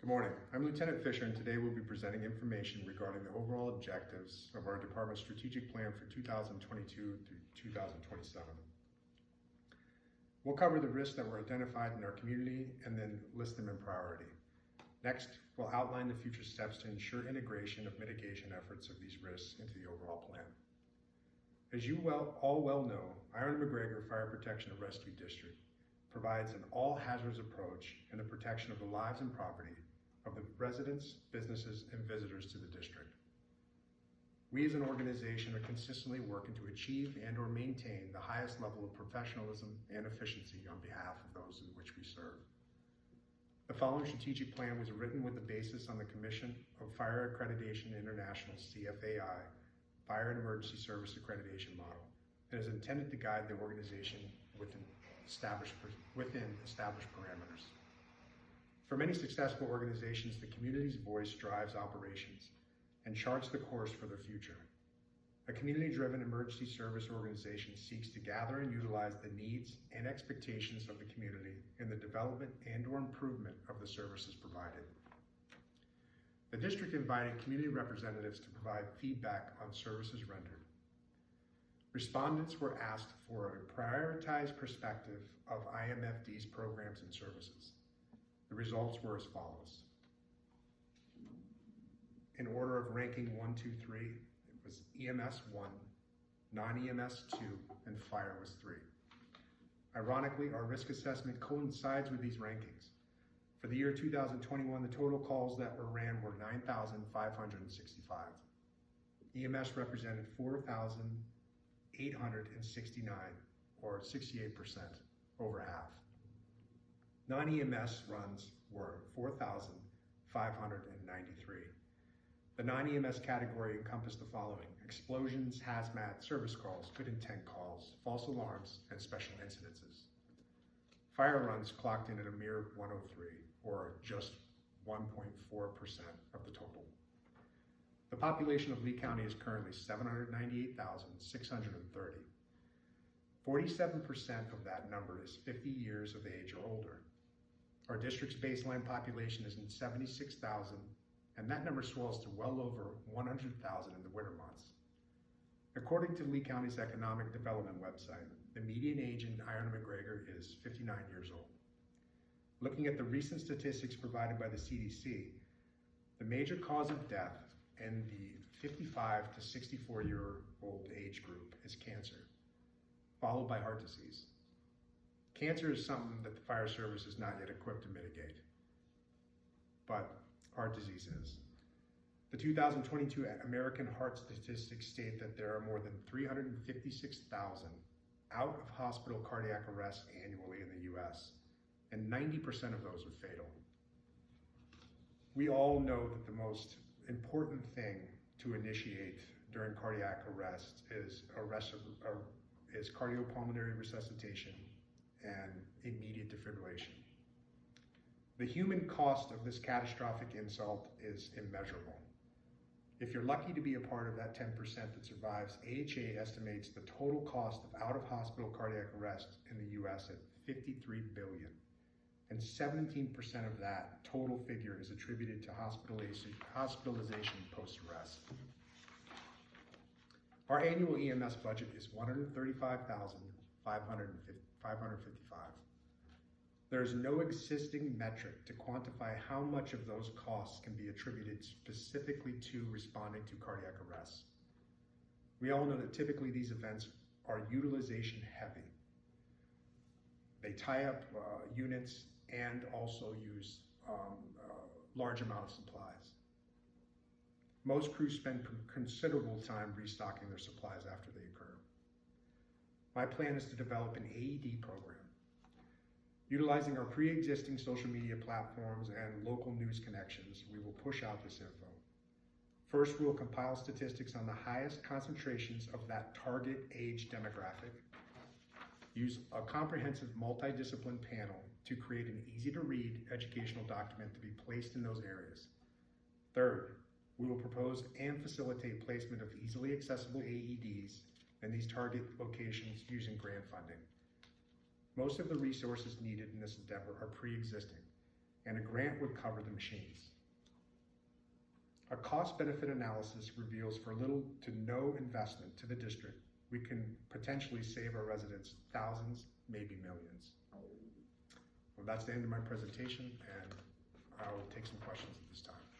Good morning. I'm Lieutenant Fisher, and today we'll be presenting information regarding the overall objectives of our department's strategic plan for 2022 through 2027. We'll cover the risks that were identified in our community and then list them in priority. Next, we'll outline the future steps to ensure integration of mitigation efforts of these risks into the overall plan. As you all well know, Iron-McGregor Fire Protection and Rescue District provides an all-hazards approach in the protection of the lives and property of the residents, businesses, and visitors to the district. We as an organization are consistently working to achieve and or maintain the highest level of professionalism and efficiency on behalf of those in which we serve. The following strategic plan was written with the basis on the Commission of Fire Accreditation International CFAI Fire and Emergency Service Accreditation Model and is intended to guide the organization within established parameters. For many successful organizations, the community's voice drives operations and charts the course for their future. A community-driven emergency service organization seeks to gather and utilize the needs and expectations of the community in the development and or improvement of the services provided. The district invited community representatives to provide feedback on services rendered. Respondents were asked for a prioritized perspective of IMFD's programs and services. The results were as follows. In order of ranking 1, 2, 3, it was EMS 1, non-EMS 2, and fire was 3. Ironically, our risk assessment coincides with these rankings. For the year 2021, the total calls that were ran were 9,565. EMS represented 4,869, or 68%, over half. Non-EMS runs were 4,593. The non-EMS category encompassed the following: explosions, hazmat, service calls, good intent calls, false alarms, and special incidences. Fire runs clocked in at a mere 103, or just 1.4% of the total. The population of Lee County is currently 798,630. 47% of that number is 50 years of age or older. Our district's baseline population is in 76,000, and that number swells to well over 100,000 in the winter months. According to Lee County's Economic Development website, the median age in Iron-McGregor is 59 years old. Looking at the recent statistics provided by the CDC, the major cause of death in the 55 to 64-year-old age group is cancer, followed by heart disease. Cancer is something that the fire service is not yet equipped to mitigate, but heart disease is. The 2022 American Heart Statistics state that there are more than 356,000 out-of-hospital cardiac arrests annually in the US, and 90% of those are fatal. We all know that the most important thing to initiate during cardiac arrest is cardiopulmonary resuscitation and immediate defibrillation. The human cost of this catastrophic insult is immeasurable. If you're lucky to be a part of that 10% that survives, AHA estimates the total cost of out-of-hospital cardiac arrest in the US at $53 billion, and 17% of that total figure is attributed to hospitalization post-arrest. Our annual EMS budget is $135,555. There is no existing metric to quantify how much of those costs can be attributed specifically to responding to cardiac arrests. We all know that typically these events are utilization heavy. They tie up units and also use large amount of supplies. Most crews spend considerable time restocking their supplies after they occur. My plan is to develop an AED program. Utilizing our pre-existing social media platforms and local news connections, we will push out this info. First, we will compile statistics on the highest concentrations of that target age demographic, use a comprehensive multidiscipline panel to create an easy-to-read educational document to be placed in those areas. Third, we will propose and facilitate placement of easily accessible AEDs in these target locations using grant funding. Most of the resources needed in this endeavor are pre-existing, and a grant would cover the machines. A cost-benefit analysis reveals for little to no investment to the district, we can potentially save our residents thousands, maybe millions. Well, that's the end of my presentation, and I will take some questions at this time.